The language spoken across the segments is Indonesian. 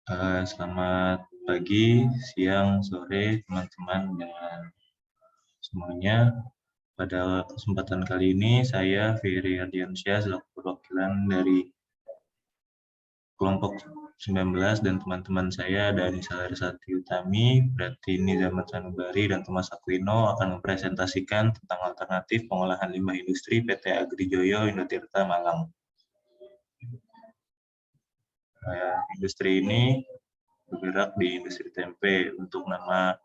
Selamat pagi, siang, sore, teman-teman dan semuanya. Pada kesempatan kali ini, saya Ferry Ardiansyah selaku perwakilan dari kelompok 19 dan teman-teman saya Dani Salarsati Utami, Pratini Zaman Sanubari, dan Thomas Aquino akan mempresentasikan tentang alternatif pengolahan limbah industri PT Agrijoyo Indotirta Malang. Industri ini bergerak di industri tempe. Untuk nama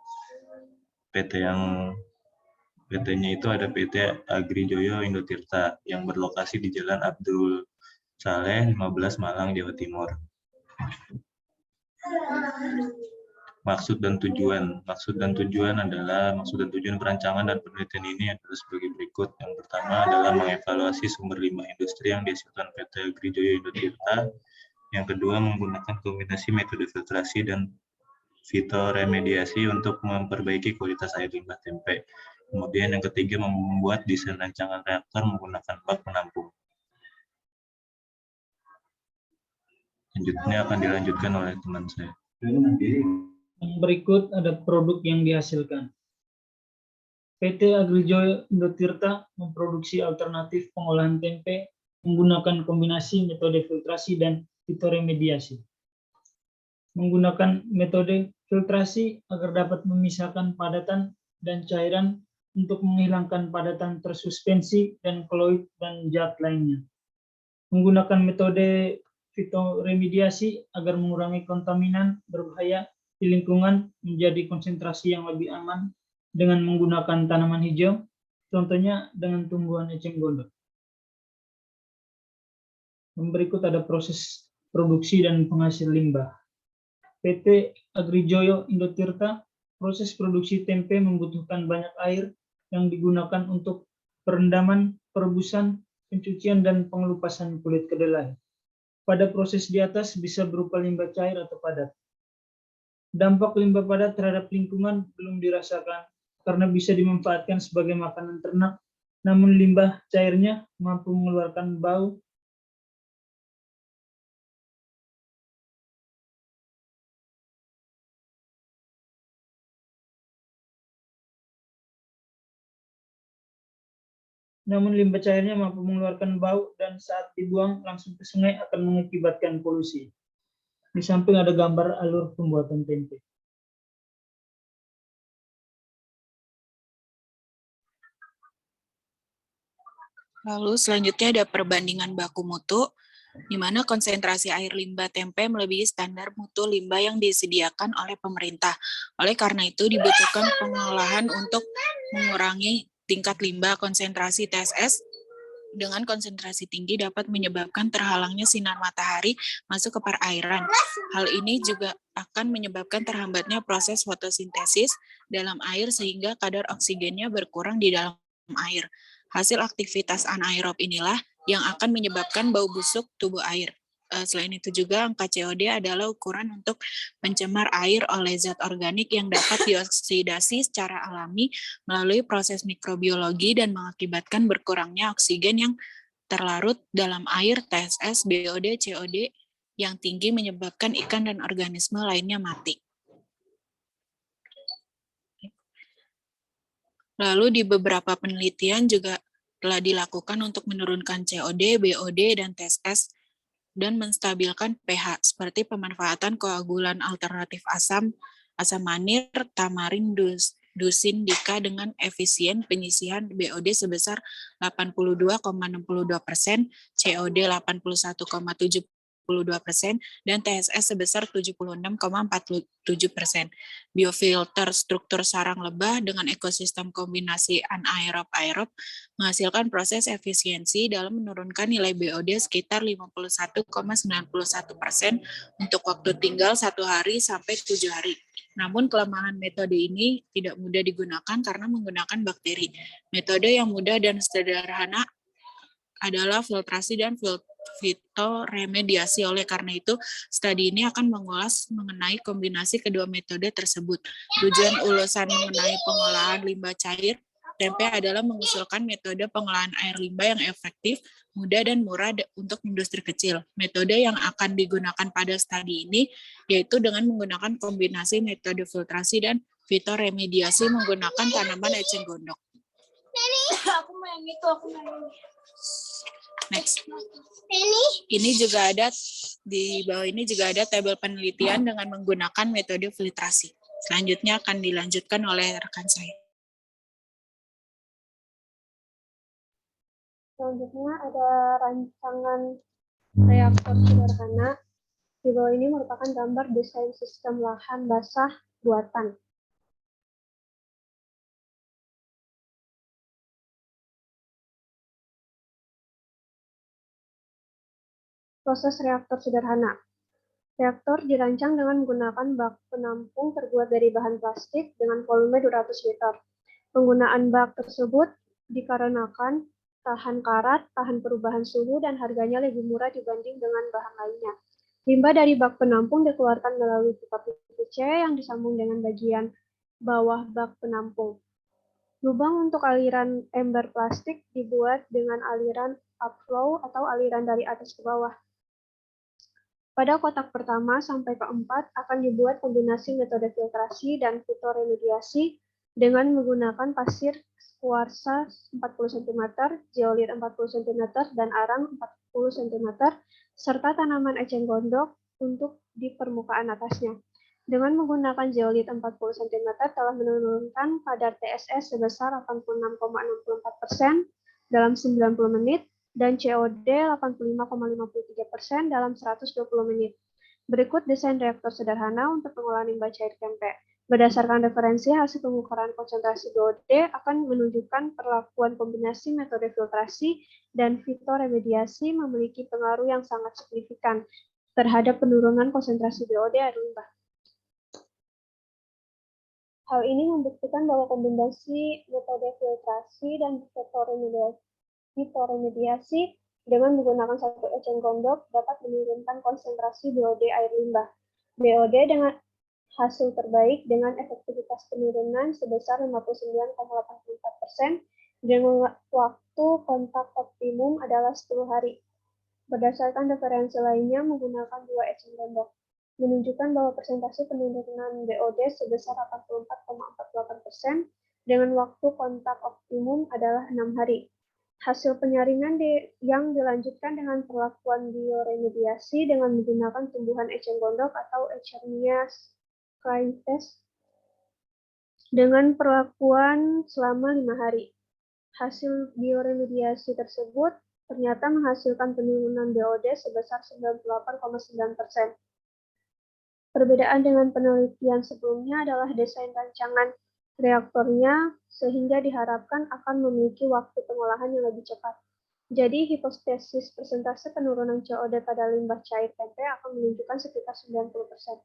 PT-nya itu ada PT Agrijoyo Indotirta yang berlokasi di Jalan Abdul Saleh 15 Malang, Jawa Timur. Maksud dan tujuan perancangan dan penelitian ini adalah sebagai berikut. Yang pertama adalah mengevaluasi sumber limbah industri yang dihasilkan PT Agrijoyo Indotirta. Yang kedua, menggunakan kombinasi metode filtrasi dan fitoremediasi untuk memperbaiki kualitas air limbah tempe. Kemudian yang ketiga, membuat desain rancangan reaktor menggunakan bak penampung. Selanjutnya akan dilanjutkan oleh teman saya. Yang berikut ada produk yang dihasilkan. PT Agrijoyo Indotirta memproduksi alternatif pengolahan tempe menggunakan kombinasi metode filtrasi dan fitoremediasi. Menggunakan metode filtrasi agar dapat memisahkan padatan dan cairan untuk menghilangkan padatan tersuspensi dan koloid dan zat lainnya. Menggunakan metode fitoremediasi agar mengurangi kontaminan berbahaya di lingkungan menjadi konsentrasi yang lebih aman dengan menggunakan tanaman hijau, contohnya dengan tumbuhan eceng gondok. Berikut ada proses produksi dan penghasil limbah. PT Agrijoyo Indotirta, proses produksi tempe membutuhkan banyak air yang digunakan untuk perendaman, perebusan, pencucian, dan pengelupasan kulit kedelai. Pada proses di atas bisa berupa limbah cair atau padat. Dampak limbah padat terhadap lingkungan belum dirasakan karena bisa dimanfaatkan sebagai makanan ternak, namun limbah cairnya mampu mengeluarkan bau dan saat dibuang langsung ke sungai akan mengakibatkan polusi. Di samping ada gambar alur pembuatan tempe. Lalu selanjutnya ada perbandingan baku mutu, di mana konsentrasi air limbah tempe melebihi standar mutu limbah yang disediakan oleh pemerintah. Oleh karena itu dibutuhkan pengolahan untuk mengurangi tingkat limbah. Konsentrasi TSS dengan konsentrasi tinggi dapat menyebabkan terhalangnya sinar matahari masuk ke perairan. Hal ini juga akan menyebabkan terhambatnya proses fotosintesis dalam air sehingga kadar oksigennya berkurang di dalam air. Hasil aktivitas anaerob inilah yang akan menyebabkan bau busuk tubuh air. Selain itu juga angka COD adalah ukuran untuk pencemar air oleh zat organik yang dapat dioksidasi secara alami melalui proses mikrobiologi dan mengakibatkan berkurangnya oksigen yang terlarut dalam air, TSS, BOD, COD yang tinggi menyebabkan ikan dan organisme lainnya mati. Lalu di beberapa penelitian juga telah dilakukan untuk menurunkan COD, BOD, dan TSS dan menstabilkan pH seperti pemanfaatan koagulan alternatif asam manir, tamarin, dusin, dika dengan efisien penyisihan BOD sebesar 82,62%, COD 81,72%, dan TSS sebesar 76,47%. Biofilter struktur sarang lebah dengan ekosistem kombinasi anaerob-aerob menghasilkan proses efisiensi dalam menurunkan nilai BOD sekitar 51,91% untuk waktu tinggal 1 hari sampai 7 hari. Namun kelemahan metode ini tidak mudah digunakan karena menggunakan bakteri. Metode yang mudah dan sederhana adalah filtrasi dan fitoremediasi. Oleh karena itu, studi ini akan mengulas mengenai kombinasi kedua metode tersebut. Tujuan ulasan mengenai pengolahan limbah cair tempe adalah mengusulkan metode pengolahan air limbah yang efektif, mudah, dan murah untuk industri kecil. Metode yang akan digunakan pada studi ini yaitu dengan menggunakan kombinasi metode filtrasi dan fitoremediasi menggunakan tanaman eceng gondok. Next. Ini juga ada di bawah ini juga ada tabel penelitian dengan menggunakan metode filtrasi. Selanjutnya akan dilanjutkan oleh rekan saya. Selanjutnya ada rancangan reaktor sederhana. Di bawah ini merupakan gambar desain sistem lahan basah buatan. Proses reaktor sederhana. Reaktor dirancang dengan menggunakan bak penampung terbuat dari bahan plastik dengan volume 200 liter. Penggunaan bak tersebut dikarenakan tahan karat, tahan perubahan suhu, dan harganya lebih murah dibanding dengan bahan lainnya. Limbah dari bak penampung dikeluarkan melalui pipa PVC yang disambung dengan bagian bawah bak penampung. Lubang untuk aliran ember plastik dibuat dengan aliran upflow atau aliran dari atas ke bawah. Pada kotak pertama sampai keempat akan dibuat kombinasi metode filtrasi dan fitoremediasi dengan menggunakan pasir kuarsa 40 cm, zeolit 40 cm, dan arang 40 cm, serta tanaman eceng gondok untuk di permukaan atasnya. Dengan menggunakan zeolit 40 cm telah menurunkan kadar TSS sebesar 86,64% dalam 90 menit, dan COD 85,53% dalam 120 menit. Berikut desain reaktor sederhana untuk pengolahan limbah cair tempe. Berdasarkan referensi, hasil pengukuran konsentrasi BOD akan menunjukkan perlakuan kombinasi metode filtrasi dan fitoremediasi memiliki pengaruh yang sangat signifikan terhadap penurunan konsentrasi BOD air limbah. Hal ini membuktikan bahwa kombinasi metode filtrasi dan fitoremediasi dengan menggunakan satu eceng gondok dapat menurunkan konsentrasi BOD air limbah. BOD dengan hasil terbaik dengan efektivitas penurunan sebesar 59,84% dengan waktu kontak optimum adalah 10 hari. Berdasarkan referensi lainnya menggunakan dua eceng gondok, menunjukkan bahwa persentase penurunan BOD sebesar 84,48% dengan waktu kontak optimum adalah 6 hari. Hasil penyaringan yang dilanjutkan dengan perlakuan bioremediasi dengan menggunakan tumbuhan eceng gondok atau Echernia scriptes dengan perlakuan selama 5 hari. Hasil bioremediasi tersebut ternyata menghasilkan penurunan BOD sebesar 98,9%. Perbedaan dengan penelitian sebelumnya adalah desain rancangan reaktornya sehingga diharapkan akan memiliki waktu pengolahan yang lebih cepat. Jadi, hipotesis persentase penurunan COD pada limbah cair tempe akan menunjukkan sekitar 90%.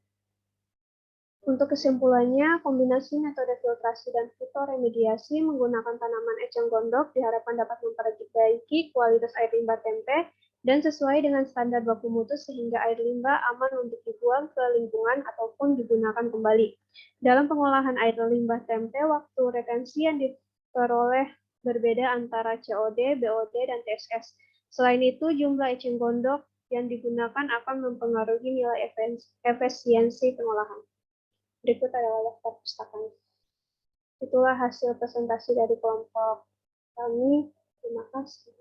Untuk kesimpulannya, kombinasi metode filtrasi dan fitoremediasi menggunakan tanaman eceng gondok diharapkan dapat memperbaiki kualitas air limbah tempe dan sesuai dengan standar baku mutu sehingga air limbah aman untuk dibuang ke lingkungan ataupun digunakan kembali. Dalam pengolahan air limbah tempe, waktu retensi yang diperoleh berbeda antara COD, BOD, dan TSS. Selain itu, jumlah eceng gondok yang digunakan akan mempengaruhi nilai efisiensi pengolahan. Berikut adalah daftar pustakanya. Itulah hasil presentasi dari kelompok kami. Terima kasih.